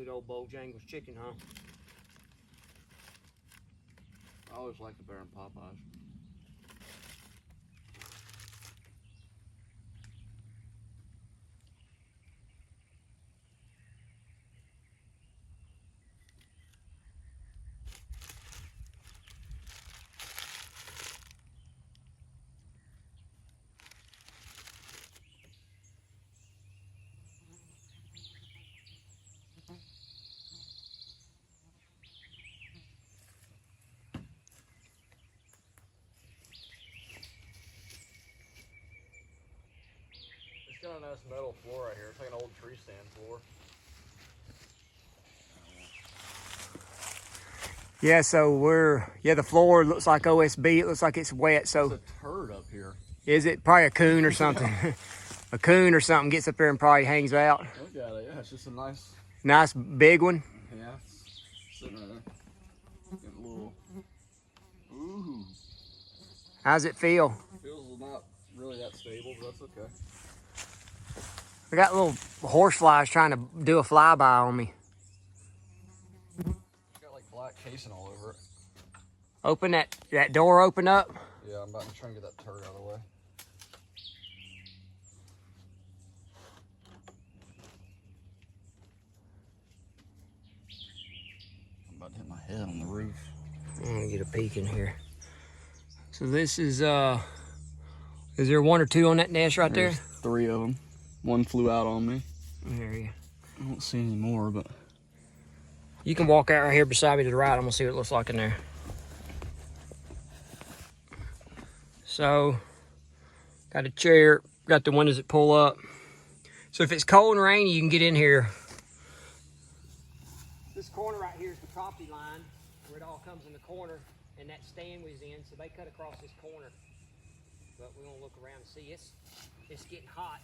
Good old Bojangles chicken, huh? I always like the bear in Popeyes. It's got a nice metal floor right here. It's like an old tree stand floor. Yeah, so the floor looks like OSB. It looks like it's wet, so. There's a turd up here. Is it probably a coon or something? A coon or something gets up there and probably hangs out. Look at it, yeah, it's just a nice. Nice big one. Yeah, it's sitting right there. Getting a little. Ooh. How's it feel? Feels not really that stable, but that's okay. I got little horse flies trying to do a flyby on me. It's got like black casing all over it. Open that door open up. Yeah, I'm about to try and get that turd out of the way. I'm about to hit my head on the roof. I'm gonna get a peek in here. So this is there one or two on that nest right There's there? 3 of them. One flew out on me. There you. I don't see any more, but You can walk out right here beside me to the right. I'm gonna see what it looks like in there. So, got a chair, got the windows that pull up. So if it's cold and rainy, you can get in here. This corner right here is the property line, where it all comes in the corner, and that stand was in, so they cut across this corner. But we're gonna look around and see. It's getting hot.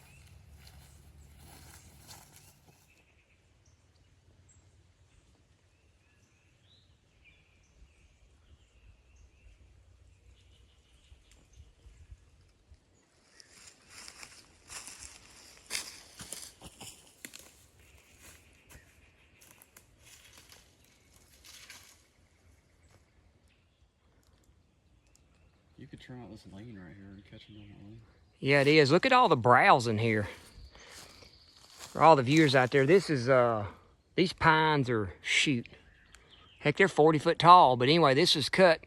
you could turn out this lane right here and catch them on that lane. Yeah, it is. Look at all the browse in here. For all the viewers out there, this is these pines are shoot. Heck, they're 40 foot tall. But anyway, this was cut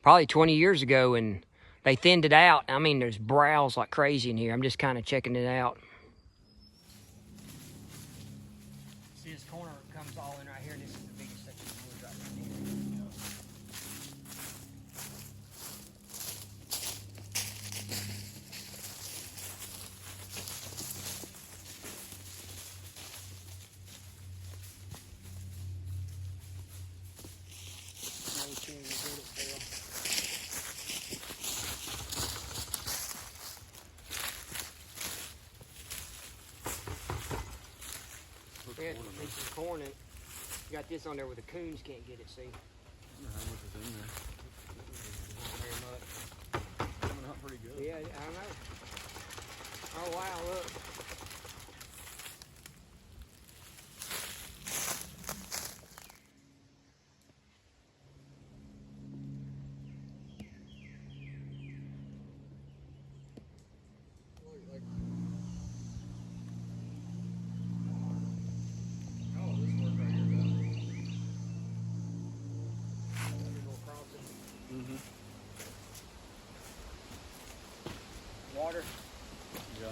probably 20 years ago, and they thinned it out. I mean, there's browse like crazy in here. I'm just kind of checking it out. See, this corner comes all in right here. This is the biggest section of woods right here. Yeah, piece of corn and you got this on there where the coons can't get it, see? I don't know how much is in there. Not very much. Coming out pretty good. Yeah, I don't know. Oh wow, look. Water. Yeah.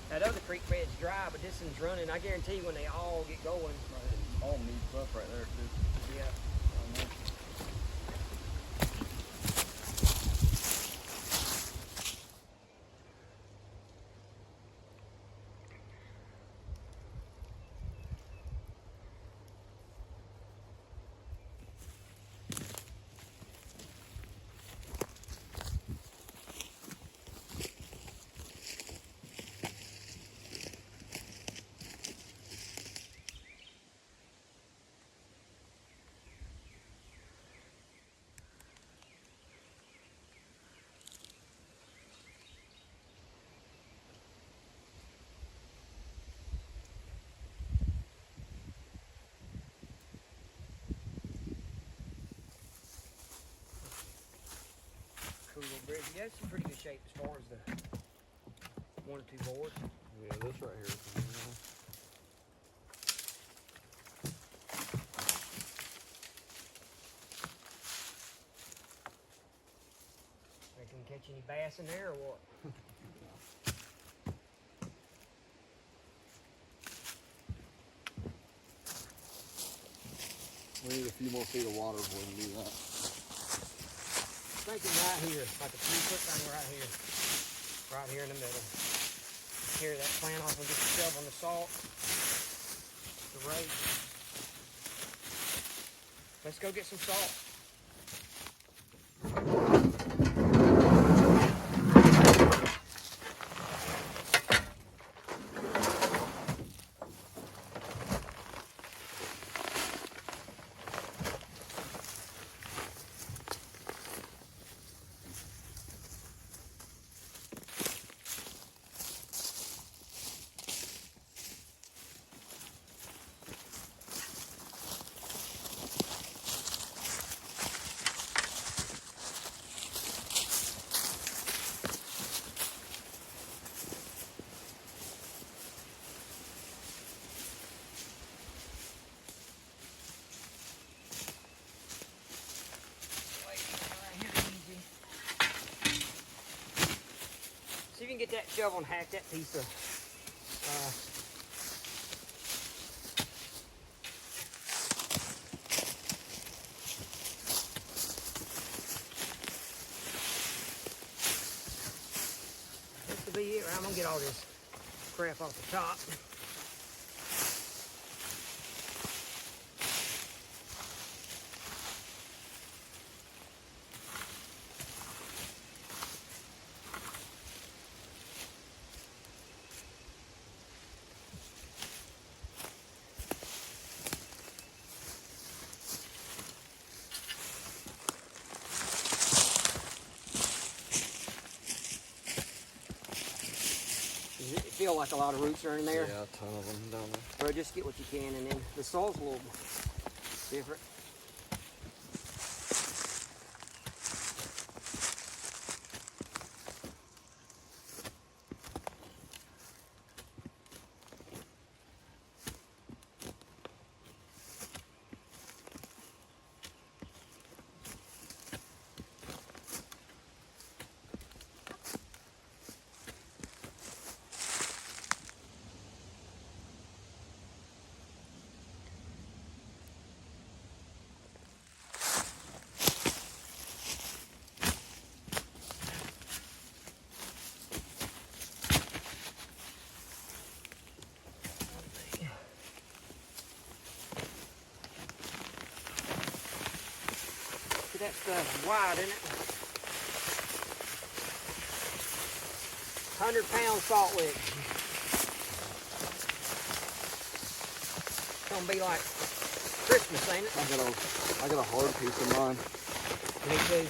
That other creek bed's dry, but this one's running. I guarantee when they all get going. Right. All meets up right there too. Yeah. Yeah, it's in pretty good shape as far as the 1 or 2 boards. Yeah, this right here. They can catch any bass in there or what? We need a few more feet of water before we can do that. Thinking right here, like a 3-foot thing right here. Right here in the middle. Carry that plant off and get the shovel on the salt. The rake. Let's go get some salt. See if you can get that shovel and hack that piece of this will be it. I'm gonna get all this crap off the top. Does it feel like a lot of roots are in there? Yeah, a ton of them down there. Bro, just get what you can, and then the soil's a little different. That stuff's wide, isn't it? 100-pound salt lick. It's gonna be like Christmas, ain't it? I got a hard piece of mine. Me too.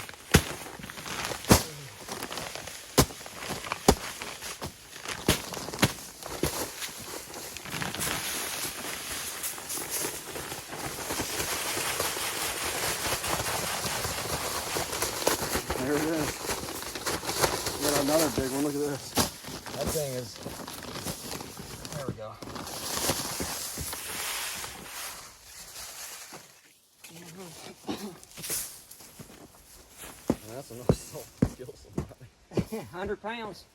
There it is. We got another big one. Look at this. That thing is. There we go. That's enough salt to kill somebody. 100 pounds.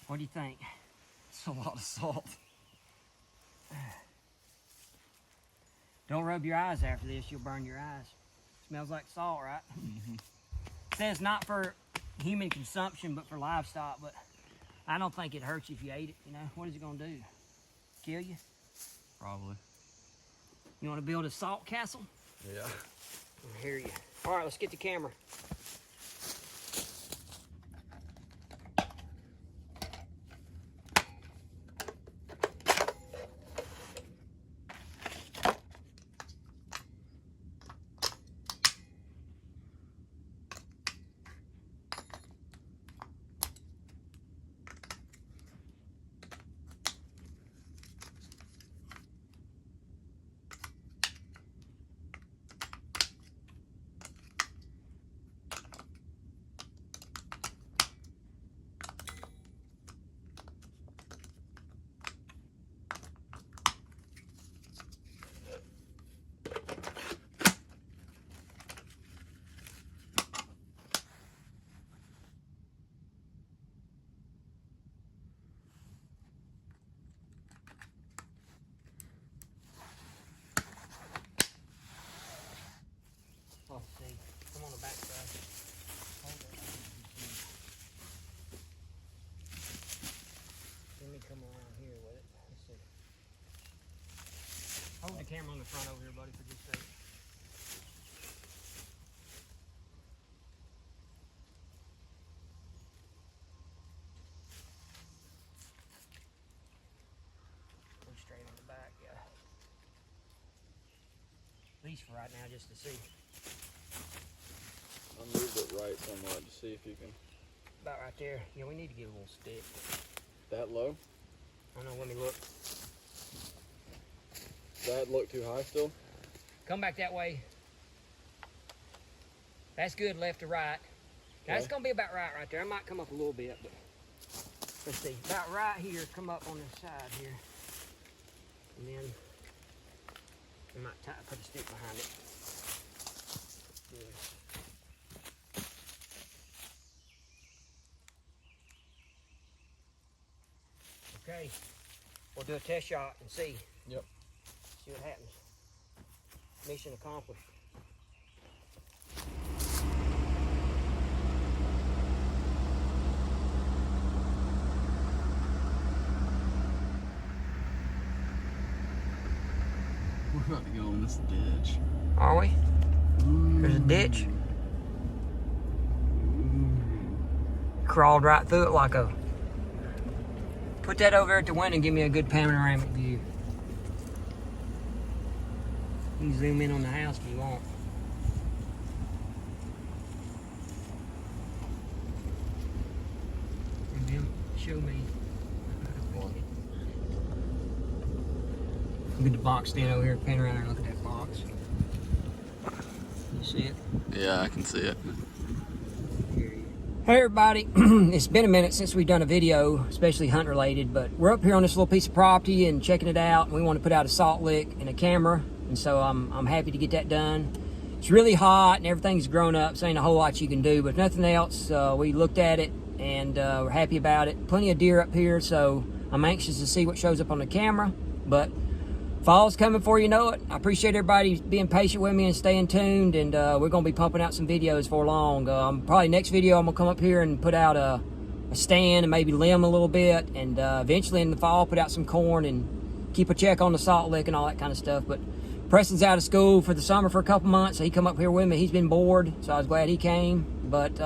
What do you think? It's a lot of salt. Don't rub your eyes after this, you'll burn your eyes. Smells like salt, right? Mm-hmm. Says not for human consumption, but for livestock, but I don't think it hurts you if you ate it, you know? What is it gonna do? Kill you? Probably. You wanna build a salt castle? Yeah. I hear you. All right, let's get the camera. camera on the front over here, buddy, for just a second. Go straight on the back, yeah. At least for right now, just to see. I'll move it right somewhat to see if you can. About right there. Yeah, we need to get a little stick. That low? I don't know, let me look. Does that look too high still? Come back that way. That's good, left to right. That's Okay. gonna be about right there. I might come up a little bit, but let's see. About right here, come up on the side here. And then I might put a stick behind it. Yeah. Okay, we'll do a test shot and see. Yep. See what happens. Mission accomplished. We're about to go in this ditch. Are we? There's a ditch. Crawled right through it like a... Put that over there at the window and give me a good panoramic view. You can zoom in on the house if you want. And then show me. Get the box stand over here, pan around there and look at that box. You see it? Yeah, I can see it. Hey everybody, it's been a minute since we've done a video, especially hunt related, but we're up here on this little piece of property and checking it out, and we want to put out a salt lick and a camera, and so I'm happy to get that done. It's really hot and everything's grown up, so ain't a whole lot you can do, but if nothing else, we looked at it and we're happy about it. Plenty of deer up here, so I'm anxious to see what shows up on the camera, but fall's coming before you know it. I appreciate everybody being patient with me and staying tuned, and we're going to be pumping out some videos for long. Probably next video I'm going to come up here and put out a stand and maybe limb a little bit, and eventually in the fall put out some corn and keep a check on the salt lick and all that kind of stuff. But Preston's out of school for the summer for a couple months, so he come up here with me. He's been bored, so I was glad he came. But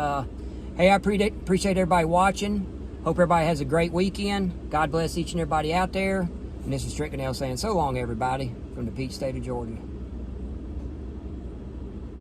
hey, I appreciate everybody watching. Hope everybody has a great weekend. God bless each and everybody out there. And this is Strickland saying so long, everybody, from the Peach State of Jordan.